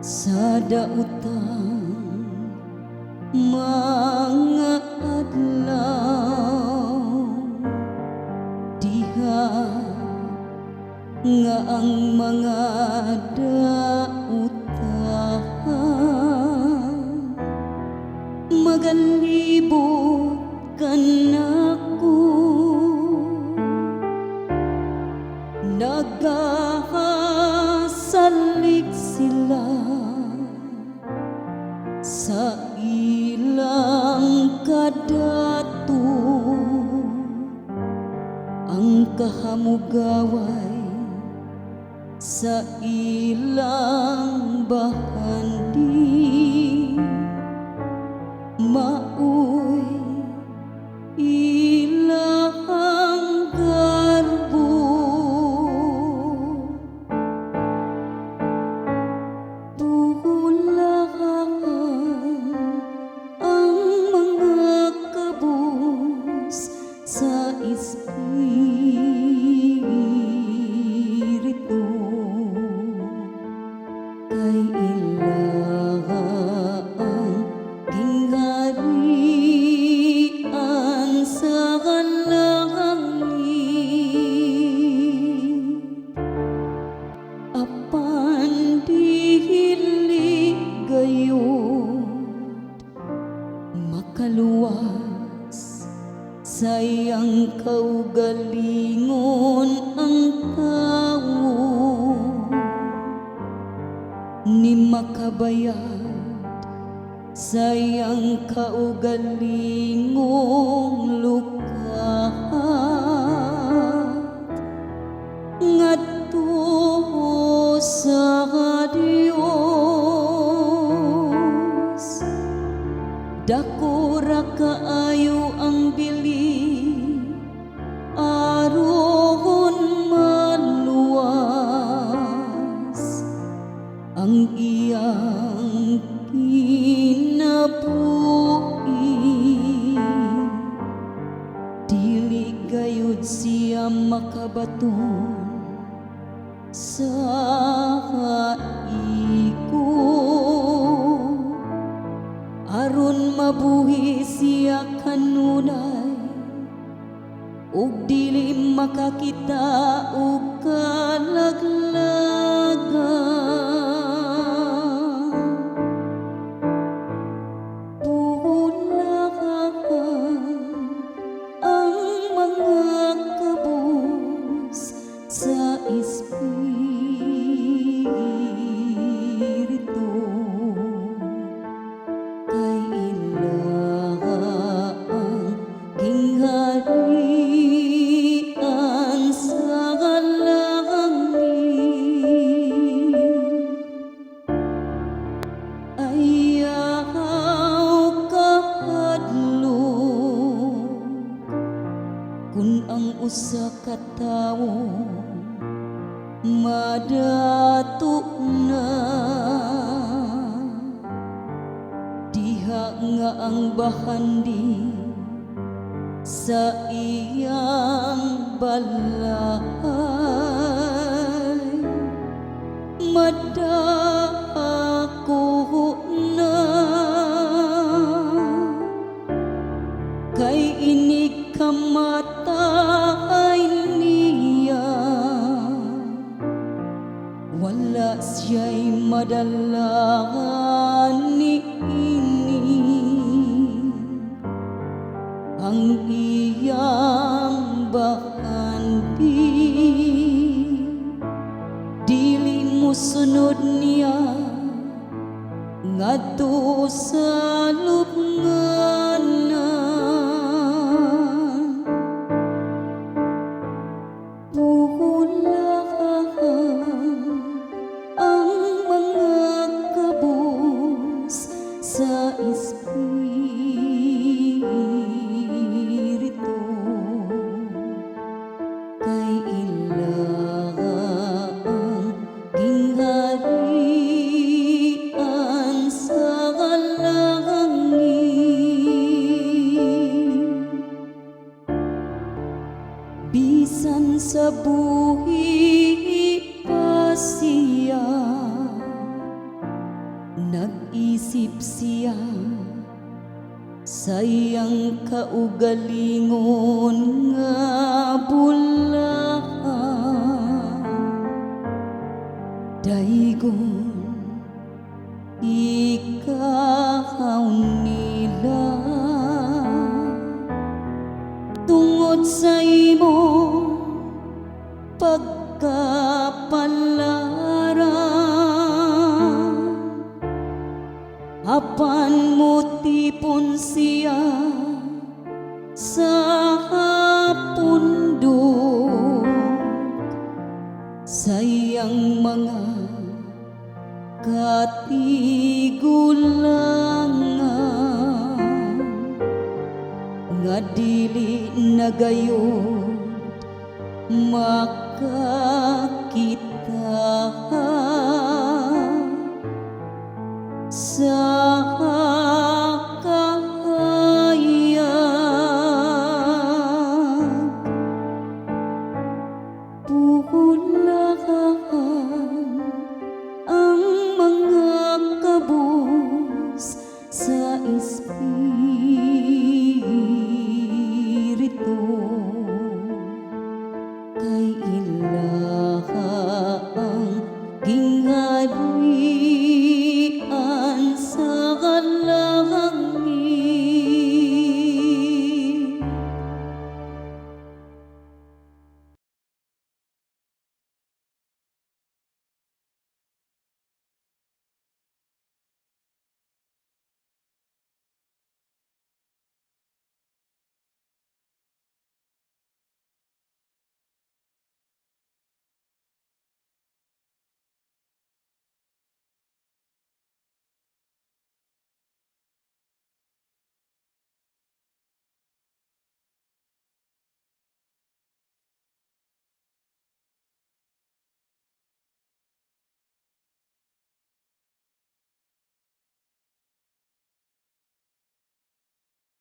sa daotang mga adlaw diha nga ang mga daotan magalibot kanako nagahasalig sila sa ilang kadato ang kahamugaway sa ilang bahandi maoy ilang garbo tuhulahan ang mga kabus sa espiritu kay ilahang gingharian sa langit apan dili gayud makaluwas sayang kaugalingon ang tawo ni makabayad sayang kaugalingong lukat ngadto sa Dios dako ra kaayo ang bili aron maluwas ang iyang kinabuhi dili gayud siya makabaton sa iko aron mabuhi siya kanunay ug dili makakita og kalaglagan tuhulahan ang mga kabus sa espiritu kay ilahang gingharian sa langit ayaw kahadlok kun ang usa ka tawo madato na diha nga ang bahandi sa iyang balay madako na kay ini kamatay niya wala siya'y madalahan ni ini ang iyang bahandi dili mo sunod niya ngadto sa lubnganan ang mga kabus sa espiritu kay ilahang gingharian sa langit bisan sa buhi pa siya nag-isip siya sayang kaugalingon nga bulahan daygon ikaw nila tungod sa imo pagkapalaran apan mo tipon siya sa pundok sayang mga katigulangan nga dili na gayon makakita sa